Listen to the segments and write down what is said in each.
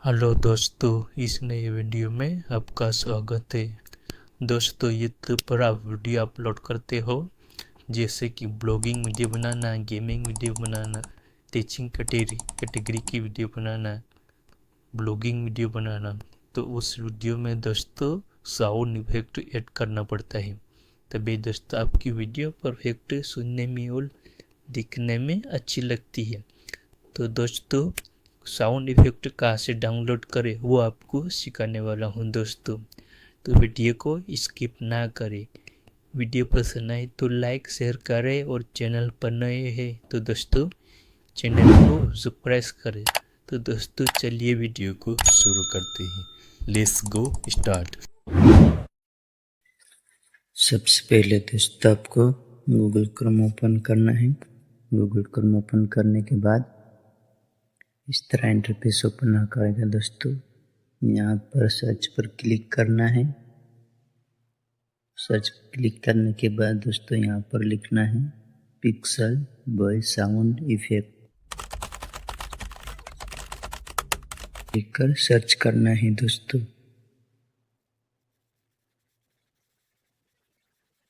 Hello दोस्तों, इस नए वीडियो में आपका स्वागत है। दोस्तों, यूट्यूब पर आप वीडियो अपलोड करते हो, जैसे कि ब्लॉगिंग वीडियो बनाना, गेमिंग वीडियो बनाना, टीचिंग कैटेगरी की वीडियो बनाना, ब्लॉगिंग वीडियो बनाना। तो उस वीडियो में दोस्तों साउंड इफेक्ट ऐड करना पड़ता है, तभी दोस्तों आपकी वीडियो परफेक्ट सुनने में और दिखने में अच्छी लगती है। तो दोस्तों, साउंड इफेक्ट कहाँ से डाउनलोड करें वो आपको सिखाने वाला हूँ दोस्तों। तो वीडियो को स्किप ना करें। वीडियो पसंद आए तो लाइक शेयर करें, और चैनल पर नए हैं तो दोस्तों चैनल को सब्सक्राइब करें। तो दोस्तों चलिए वीडियो को शुरू करते हैं। Let's go start. सबसे पहले दोस्तों आपको गूगल क्रोम ओपन करना है। गूगल क्रोम ओपन करने के बाद इस तरह इंटरफेस ओपन करेगा दोस्तों। यहाँ पर सर्च पर क्लिक करना है। सर्च क्लिक करने के बाद दोस्तों यहाँ पर लिखना है पिक्सल वॉइस साउंड इफेक्ट। लिखकर सर्च करना है दोस्तों।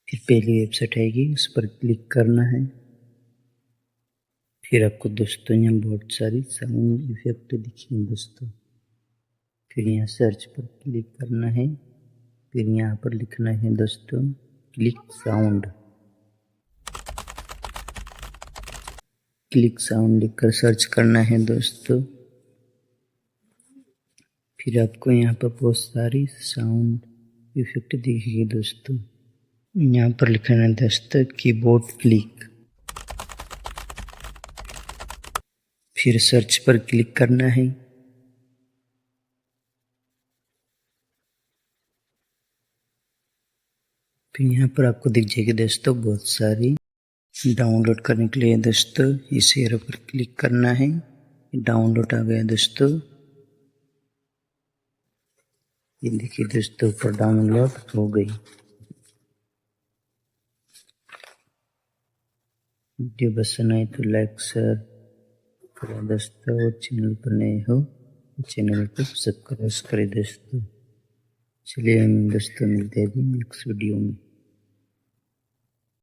फिर पहली वेबसाइट आएगी, उस पर क्लिक करना है। फिर आपको दोस्तों यहाँ बहुत सारी साउंड इफेक्ट दिखेंगे दोस्तों। फिर यहाँ सर्च पर क्लिक करना है। फिर यहाँ पर लिखना है दोस्तों क्लिक साउंड। क्लिक साउंड लिखकर सर्च करना है दोस्तों। फिर आपको यहाँ पर बहुत सारी साउंड इफेक्ट दिखेगी दोस्तों। यहाँ पर लिखना है दोस्तों कीबोर्ड क्लिक। फिर सर्च पर क्लिक करना है। फिर यहाँ पर आपको दिख जाएगी दोस्तों बहुत सारी। डाउनलोड करने के लिए दोस्तों इस एरो पर क्लिक करना है। डाउनलोड आ गया दोस्तों। ये देखिए दोस्तों ऊपर डाउनलोड हो गई। वीडियो पसंद आए तो लाइक शेयर करें दोस्तों, और चैनल पर नए हो चैनल को सब्सक्राइब करें दोस्तों। चलिए हम दोस्तों मिलते हैं नेक्स्ट वीडियो में।